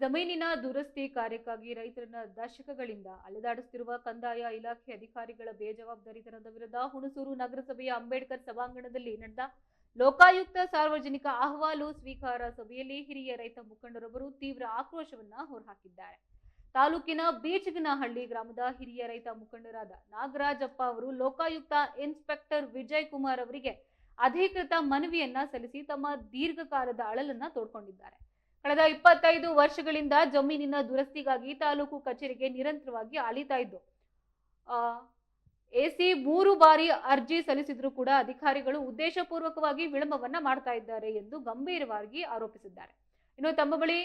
ಜಮೀನಿನ ದುರಸ್ತಿ ಕಾರ್ಯಕ್ಕಾಗಿ ರೈತರನ್ನ ದಶಕಗಳಿಂದ ಅಲೆದಾಡಿಸುತ್ತಿರುವ ಕಂದಾಯ ಇಲಾಖೆ ಅಧಿಕಾರಿಗಳ ಬೇಜವಾಬ್ದಾರಿತನದ ವಿರುದ್ಧ ಹುಣಸೂರು ನಗರಸಭೆಯ ಅಂಬೇಡ್ಕರ್ ಸಭಾಂಗಣದಲ್ಲಿ ನಡೆದ ಲೋಕಾಯುಕ್ತ ಸಾರ್ವಜನಿಕ ಅಹವಾಲು ಸ್ವೀಕಾರ ಸಭೆಯಲ್ಲಿ ಹಿರಿಯ ರೈತ ಮುಖಂಡರೊಬ್ಬರು ತೀವ್ರ ಆಕ್ರೋಶವನ್ನ ಹೊರಹಾಕಿದ್ದಾರೆ. ತಾಲೂಕಿನ ಬೀಚಗನಹಳ್ಳಿ ಗ್ರಾಮದ ಹಿರಿಯ ರೈತ ಮುಖಂಡರಾದ ನಾಗರಾಜಪ್ಪ ಅವರು ಲೋಕಾಯುಕ್ತ ಇನ್ಸ್ಪೆಕ್ಟರ್ ವಿಜಯ್ ಕುಮಾರ್ ಅವರಿಗೆ ಅಧಿಕೃತ ಮನವಿಯನ್ನ ಸಲ್ಲಿಸಿ ತಮ್ಮ ದೀರ್ಘಕಾಲದ ಅಳಲನ್ನ ತೋಡ್ಕೊಂಡಿದ್ದಾರೆ. ಕಳೆದ 25 ವರ್ಷಗಳಿಂದ ಜಮೀನಿನ ದುರಸ್ತಿಗಾಗಿ ತಾಲೂಕು ಕಚೇರಿಗೆ ನಿರಂತರವಾಗಿ ಅಲಿತಾ ಇದ್ದು ಎಸಿ 3 ಬಾರಿ ಅರ್ಜಿ ಸಲ್ಲಿಸಿದ್ರು ಕೂಡ ಅಧಿಕಾರಿಗಳು ಉದ್ದೇಶಪೂರ್ವಕವಾಗಿ ವಿಳಂಬವನ್ನ ಮಾಡ್ತಾ ಇದ್ದಾರೆ ಎಂದು ಗಂಭೀರವಾಗಿ ಆರೋಪಿಸಿದ್ದಾರೆ. ಇನ್ನು ತಮ್ಮ ಬಳಿ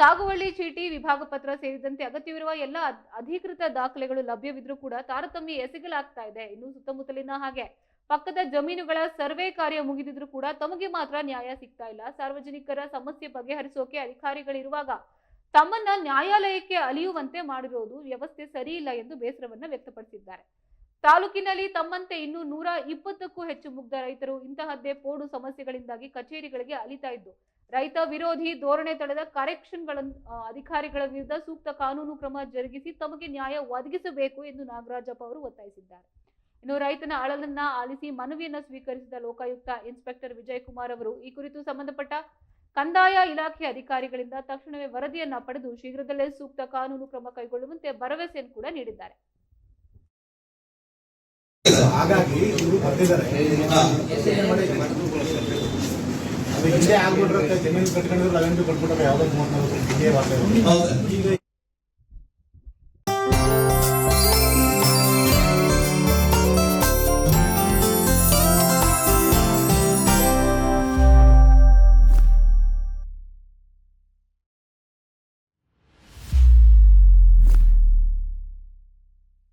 ಸಾಗುವಳಿ ಚೀಟಿ, ವಿಭಾಗ ಪತ್ರ ಸೇರಿದಂತೆ ಅಗತ್ಯವಿರುವ ಎಲ್ಲ ಅಧಿಕೃತ ದಾಖಲೆಗಳು ಲಭ್ಯವಿದ್ರೂ ಕೂಡ ತಾರತಮ್ಯ ಎಸಗಲಾಗ್ತಾ ಇದೆ. ಇನ್ನು ಸುತ್ತಮುತ್ತಲಿನ ಹಾಗೆ ಪಕ್ಕದ ಜಮೀನುಗಳ ಸರ್ವೆ ಕಾರ್ಯ ಮುಗಿದಿದ್ರು ಕೂಡ ತಮಗೆ ಮಾತ್ರ ನ್ಯಾಯ ಸಿಗ್ತಾ ಇಲ್ಲ. ಸಾರ್ವಜನಿಕರ ಸಮಸ್ಯೆ ಬಗೆಹರಿಸೋಕೆ ಅಧಿಕಾರಿಗಳಿರುವಾಗ ತಮ್ಮನ್ನ ನ್ಯಾಯಾಲಯಕ್ಕೆ ಅಲಿಯುವಂತೆ ಮಾಡಿರೋದು ವ್ಯವಸ್ಥೆ ಸರಿ ಇಲ್ಲ ಎಂದು ಬೇಸರವನ್ನ ವ್ಯಕ್ತಪಡಿಸಿದ್ದಾರೆ. ತಾಲೂಕಿನಲ್ಲಿ ತಮ್ಮಂತೆ ಇನ್ನೂ 120ಕ್ಕೂ ಹೆಚ್ಚು ಮುಗ್ಧ ರೈತರು ಇಂತಹದ್ದೇ ಪೋಡು ಸಮಸ್ಯೆಗಳಿಂದಾಗಿ ಕಚೇರಿಗಳಿಗೆ ಅಲಿತಾ ಇದ್ದು ರೈತ ವಿರೋಧಿ ಧೋರಣೆ ತಳೆದ ಅಧಿಕಾರಿಗಳ ವಿರುದ್ಧ ಸೂಕ್ತ ಕಾನೂನು ಕ್ರಮ ಜರುಗಿಸಿ ತಮಗೆ ನ್ಯಾಯ ಒದಗಿಸಬೇಕು ಎಂದು ನಾಗರಾಜಪ್ಪ ಅವರು ಒತ್ತಾಯಿಸಿದ್ದಾರೆ. ಇನ್ನು ರೈತನ ಅಳಲನ್ನ ಆಲಿಸಿ ಮನವಿಯನ್ನ ಸ್ವೀಕರಿಸಿದ ಲೋಕಾಯುಕ್ತ ಇನ್ಸ್ಪೆಕ್ಟರ್ ವಿಜಯ್ ಕುಮಾರ್ ಅವರು ಈ ಕುರಿತು ಸಂಬಂಧಪಟ್ಟ ಕಂದಾಯ ಇಲಾಖೆ ಅಧಿಕಾರಿಗಳಿಂದ ತಕ್ಷಣವೇ ವರದಿಯನ್ನ ಪಡೆದು ಶೀಘ್ರದಲ್ಲೇ ಸೂಕ್ತ ಕಾನೂನು ಕ್ರಮ ಕೈಗೊಳ್ಳುವಂತೆ ಭರವಸೆಯನ್ನು ಕೂಡ ನೀಡಿದ್ದಾರೆ. ಹಾಗಾಗಿ ಇವರು ಬರ್ತಿದ್ದಾರೆ. ಅದು ಹಿಂದೆ ಆಗ್ಬಿಟ್ರೆ ಜಮೀನು ಕಟ್ಕೊಂಡಿದ್ರು ಅವೆಂಟು ಕಟ್ಬಿಟ್ರೆ ಯಾವ್ದೋ 34 ಈಗ